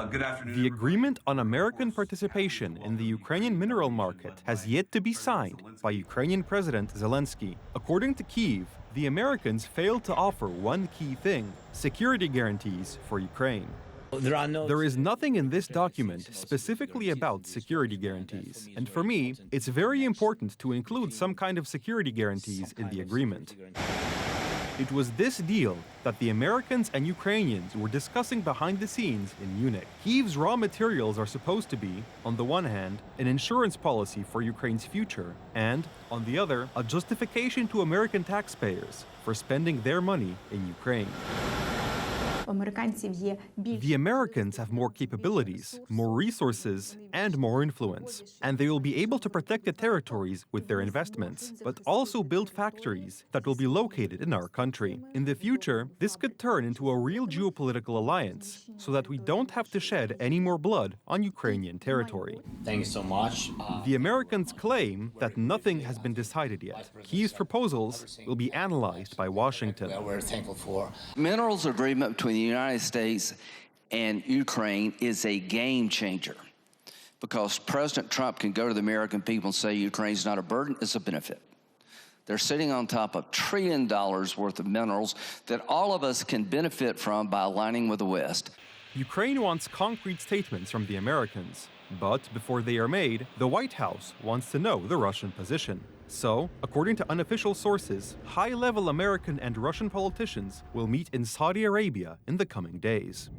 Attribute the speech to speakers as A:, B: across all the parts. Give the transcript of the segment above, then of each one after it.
A: Good afternoon.
B: The agreement on American participation in the Ukrainian mineral market has yet to be signed by Ukrainian President Zelensky. According to Kyiv, the Americans failed to offer one key thing: security guarantees for Ukraine. There is nothing in this document specifically about security guarantees, and for me, it's very important to include some kind of security guarantees in the agreement. It was this deal that the Americans and Ukrainians were discussing behind the scenes in Munich. Kyiv's raw materials are supposed to be, on the one hand, an insurance policy for Ukraine's future, and, on the other, a justification to American taxpayers for spending their money in Ukraine. The Americans have more capabilities, more resources, and more influence, and they will be able to protect the territories with their investments, but also build factories that will be located in our country. In the future, this could turn into a real geopolitical alliance, so that we don't have to shed any more blood on Ukrainian territory.
C: Thank you so much.
B: The Americans claim that nothing has been decided yet. Kyiv's proposals will be analyzed by Washington.
C: We're thankful for.
D: Minerals agreement between the United States and Ukraine is a game changer because President Trump can go to the American people and say Ukraine's not a burden, it's a benefit. They're sitting on top of $1 trillion worth of minerals that all of us can benefit from by aligning with the West.
B: Ukraine wants concrete statements from the Americans, but before they are made, the White House wants to know the Russian position. So, according to unofficial sources, high-level American and Russian politicians will meet in Saudi Arabia in the coming days.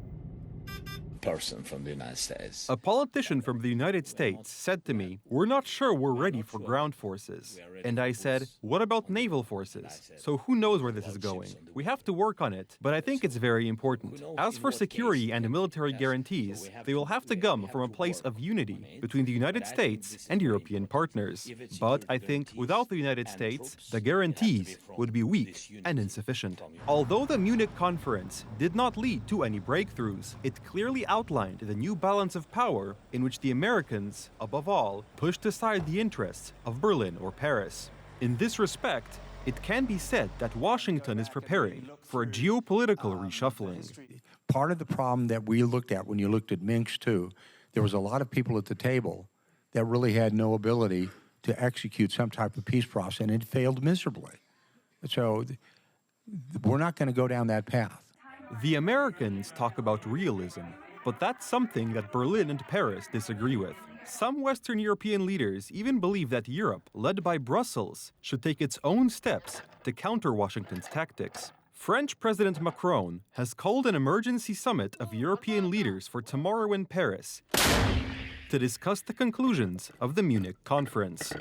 C: Person from the United States.
B: A politician from the United States said to me, "We're not sure we're ready for ground forces." And I said, "What about naval forces?" So who knows where this is going? We have to work on it, but I think it's very important. As for security and military guarantees, they will have to come from a place of unity between the United States and European partners. But I think without the United States, the guarantees would be weak and insufficient. Although the Munich conference did not lead to any breakthroughs, it clearly outlined the new balance of power in which the Americans, above all, pushed aside the interests of Berlin or Paris. In this respect, it can be said that Washington is preparing for a geopolitical reshuffling.
E: Part of the problem that we looked at when you looked at Minsk too, there was a lot of people at the table that really had no ability to execute some type of peace process, and it failed miserably. So we're not going to go down that path.
B: The Americans talk about realism, but that's something that Berlin and Paris disagree with. Some Western European leaders even believe that Europe, led by Brussels, should take its own steps to counter Washington's tactics. French President Macron has called an emergency summit of European leaders for tomorrow in Paris to discuss the conclusions of the Munich conference.